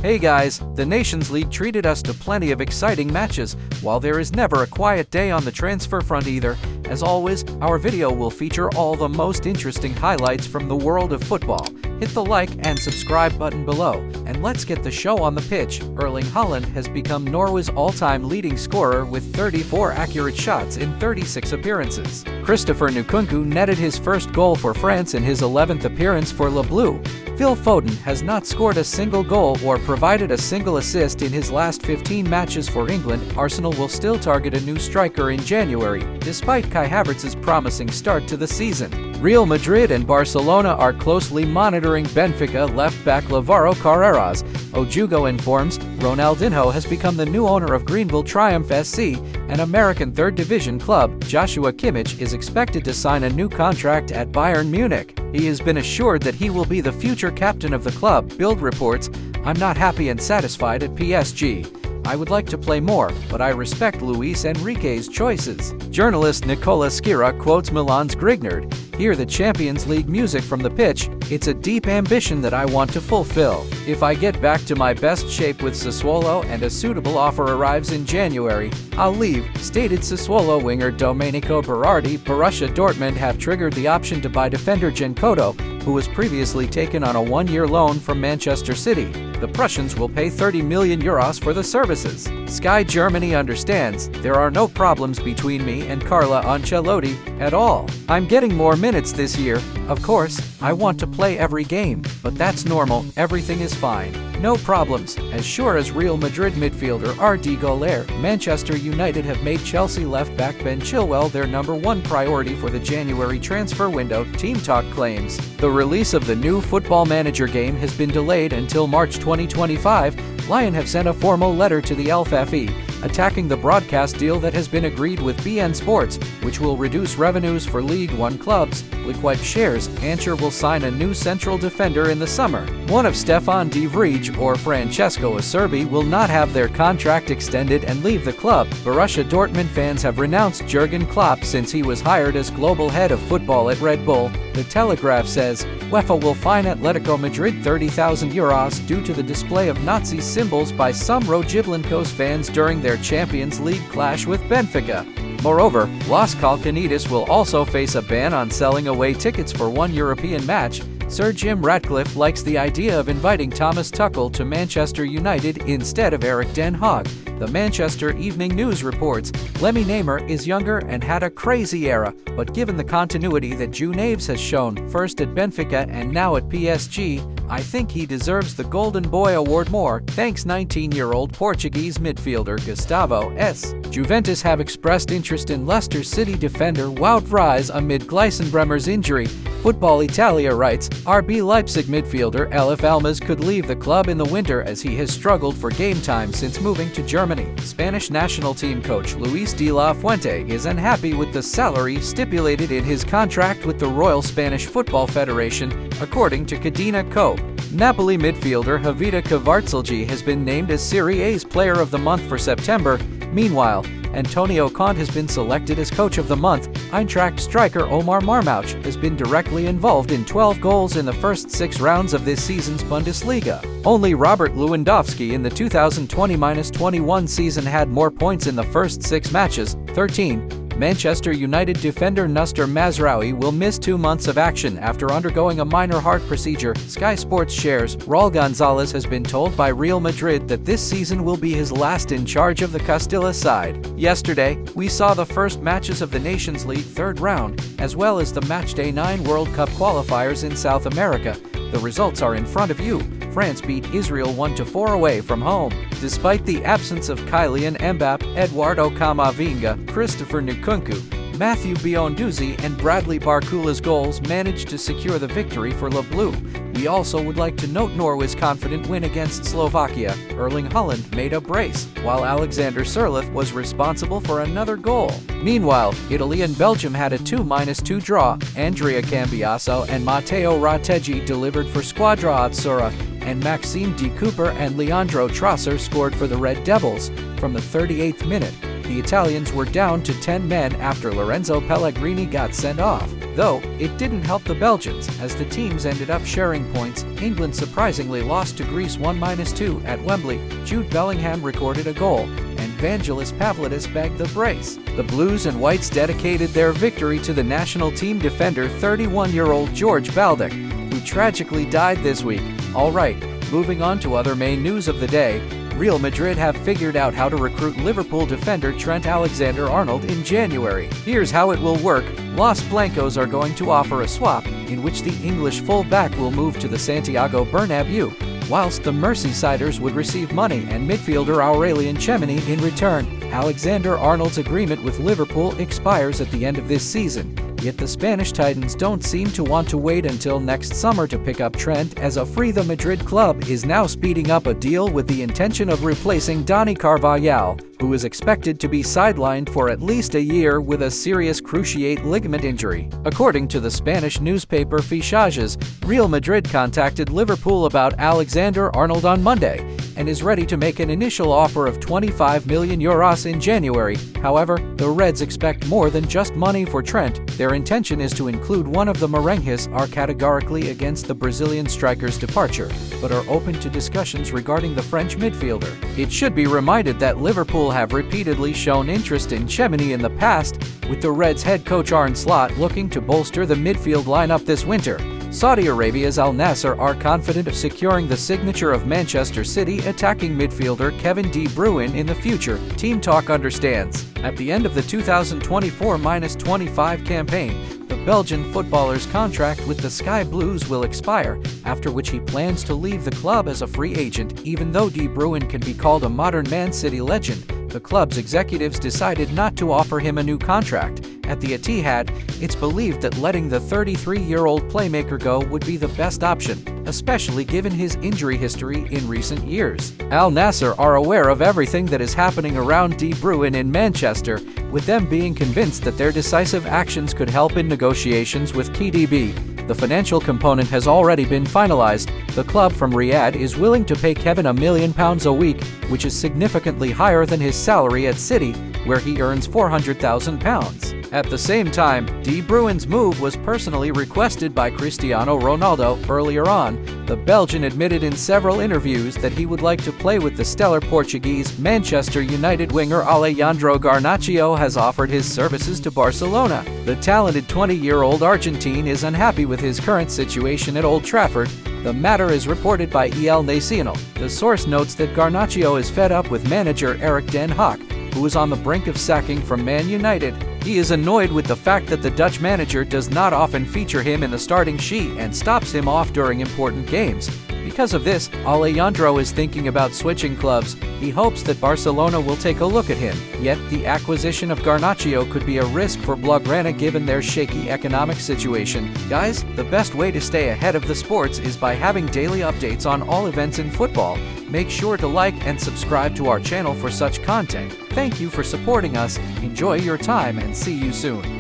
Hey guys, the Nations League treated us to plenty of exciting matches, while there is never a quiet day on the transfer front either. As always, our video will feature all the most interesting highlights from the world of football. Hit the like and subscribe button below, and let's get the show on the pitch. Erling Haaland has become Norway's all-time leading scorer with 34 accurate shots in 36 appearances. Christopher Nkunku netted his first goal for France in his 11th appearance for Le Bleu. Phil Foden has not scored a single goal or provided a single assist in his last 15 matches for England. Arsenal will still target a new striker in January, despite Kai Havertz's promising start to the season. Real Madrid and Barcelona are closely monitoring Benfica left-back Lávaro Carreras. Ojugo informs Ronaldinho has become the new owner of Greenville Triumph SC, an American third division club. Joshua Kimmich is expected to sign a new contract at Bayern Munich. He has been assured that he will be the future captain of the club. Bild reports, "I'm not happy and satisfied at PSG. I would like to play more, but I respect Luis Enrique's choices." Journalist Nicola Schira quotes Milan's Grignard, "Hear the Champions League music from the pitch. It's a deep ambition that I want to fulfill. If I get back to my best shape with Sassuolo and a suitable offer arrives in January, I'll leave," stated Sassuolo winger Domenico Berardi. Borussia Dortmund have triggered the option to buy defender Jan Koto, who was previously taken on a one-year loan from Manchester City. The Prussians will pay €30 million for the services. Sky Germany understands, "There are no problems between me and Carlo Ancelotti at all. I'm getting more minutes this year. Of course, I want to play every game, but that's normal, everything is fine. No problems." As sure as Real Madrid midfielder Arda Güler, Manchester United have made Chelsea left-back Ben Chilwell their #1 priority for the January transfer window, Team Talk claims. The release of the new Football Manager game has been delayed until March 2025. Lion have sent a formal letter to the LFFE, attacking the broadcast deal that has been agreed with BN Sports, which will reduce revenues for League One clubs. Liquid shares, Ancher will sign a new central defender in the summer. One of Stefan de Vrij or Francesco Acerbi will not have their contract extended and leave the club. Borussia Dortmund fans have renounced Jurgen Klopp since he was hired as global head of football at Red Bull. The Telegraph says, UEFA will fine Atletico Madrid €30,000 due to the display of Nazi symbols by some Rojiblancos fans during their Champions League clash with Benfica. Moreover, Los Calcanitas will also face a ban on selling away tickets for one European match. Sir Jim Ratcliffe likes the idea of inviting Thomas Tuchel to Manchester United instead of Eric Den Haag. The Manchester Evening News reports, Lemmy Neymar is younger and had a crazy era, but given the continuity that João Neves has shown, first at Benfica and now at PSG, I think he deserves the Golden Boy Award more, thanks 19-year-old Portuguese midfielder Gustavo S. Juventus have expressed interest in Leicester City defender Wout Weghorst amid Gleissenbremer's injury. Football Italia writes, RB Leipzig midfielder Elif Elmas could leave the club in the winter as he has struggled for game time since moving to Germany. Spanish national team coach Luis de la Fuente is unhappy with the salary stipulated in his contract with the Royal Spanish Football Federation, according to Cadena Co. Napoli midfielder Javita Kvaratskhelia has been named as Serie A's Player of the Month for September. Meanwhile, Antonio Conte has been selected as Coach of the Month. Eintracht striker Omar Marmouch has been directly involved in 12 goals in the first 6 rounds of this season's Bundesliga. Only Robert Lewandowski in the 2020-21 season had more points in the first 6 matches, 13. Manchester United defender Nustar Mazraoui will miss 2 months of action after undergoing a minor heart procedure. Sky Sports shares, Raul Gonzalez has been told by Real Madrid that this season will be his last in charge of the Castilla side. Yesterday, we saw the first matches of the Nations League third round, as well as the Matchday 9 World Cup qualifiers in South America. The results are in front of you. France beat Israel 1-4 away from home. Despite the absence of Kylian Mbappé, Eduardo Camavinga, Christopher Nkunku, Mathieu Biondouzi and Bradley Barcola's goals managed to secure the victory for Le Bleu. We also would like to note Norway's confident win against Slovakia. Erling Haaland made a brace, while Alexander Sørloth was responsible for another goal. Meanwhile, Italy and Belgium had a 2-2 draw. Andrea Cambiaso and Matteo Rateggi delivered for Squadra Azzurra, and Maxime De Cooper and Leandro Trossard scored for the Red Devils. From the 38th minute, the Italians were down to 10 men after Lorenzo Pellegrini got sent off. Though, it didn't help the Belgians, as the teams ended up sharing points. England surprisingly lost to Greece 1-2 at Wembley. Jude Bellingham recorded a goal, and Vangelis Pavlidis bagged the brace. The Blues and Whites dedicated their victory to the national team defender 31-year-old George Baldock, who tragically died this week. Alright, moving on to other main news of the day. Real Madrid have figured out how to recruit Liverpool defender Trent Alexander-Arnold in January. Here's how it will work. Los Blancos are going to offer a swap, in which the English full-back will move to the Santiago Bernabeu, whilst the Merseysiders would receive money and midfielder Aurelien Tchouameni in return. Alexander-Arnold's agreement with Liverpool expires at the end of this season. Yet the Spanish Titans don't seem to want to wait until next summer to pick up Trent as a free. The Madrid club is now speeding up a deal with the intention of replacing Dani Carvajal, who is expected to be sidelined for at least a year with a serious cruciate ligament injury. According to the Spanish newspaper Fichajes, Real Madrid contacted Liverpool about Alexander-Arnold on Monday and is ready to make an initial offer of 25 million euros in January. However, the Reds expect more than just money for Trent. Their intention is to include one of the Merengues are categorically against the Brazilian striker's departure, but are open to discussions regarding the French midfielder. It should be reminded that Liverpool have repeatedly shown interest in Tchouameni in the past, with the Reds head coach Arne Slot looking to bolster the midfield lineup this winter. Saudi Arabia's Al Nassr are confident of securing the signature of Manchester City attacking midfielder Kevin De Bruyne in the future, Team Talk understands. At the end of the 2024-25 campaign, the Belgian footballer's contract with the Sky Blues will expire, after which he plans to leave the club as a free agent. Even though De Bruyne can be called a modern Man City legend, the club's executives decided not to offer him a new contract. At the Etihad, it's believed that letting the 33-year-old playmaker go would be the best option, especially given his injury history in recent years. Al Nassr are aware of everything that is happening around De Bruyne in Manchester, with them being convinced that their decisive actions could help in negotiations with KDB. The financial component has already been finalized. The club from Riyadh is willing to pay Kevin £1 million a week, which is significantly higher than his salary at City, where he earns £400,000. At the same time, De Bruyne's move was personally requested by Cristiano Ronaldo. Earlier on, the Belgian admitted in several interviews that he would like to play with the stellar Portuguese. Manchester United winger Alejandro Garnacho has offered his services to Barcelona. The talented 20-year-old Argentine is unhappy with his current situation at Old Trafford. The matter is reported by El Nacional. The source notes that Garnacho is fed up with manager Erik ten Hag, who is on the brink of sacking from Man United. He is annoyed with the fact that the Dutch manager does not often feature him in the starting sheet and stops him off during important games. Because of this, Alejandro is thinking about switching clubs. He hopes that Barcelona will take a look at him. Yet, the acquisition of Garnacho could be a risk for Blaugrana given their shaky economic situation. Guys, the best way to stay ahead of the sports is by having daily updates on all events in football. Make sure to like and subscribe to our channel for such content. Thank you for supporting us, enjoy your time, and see you soon.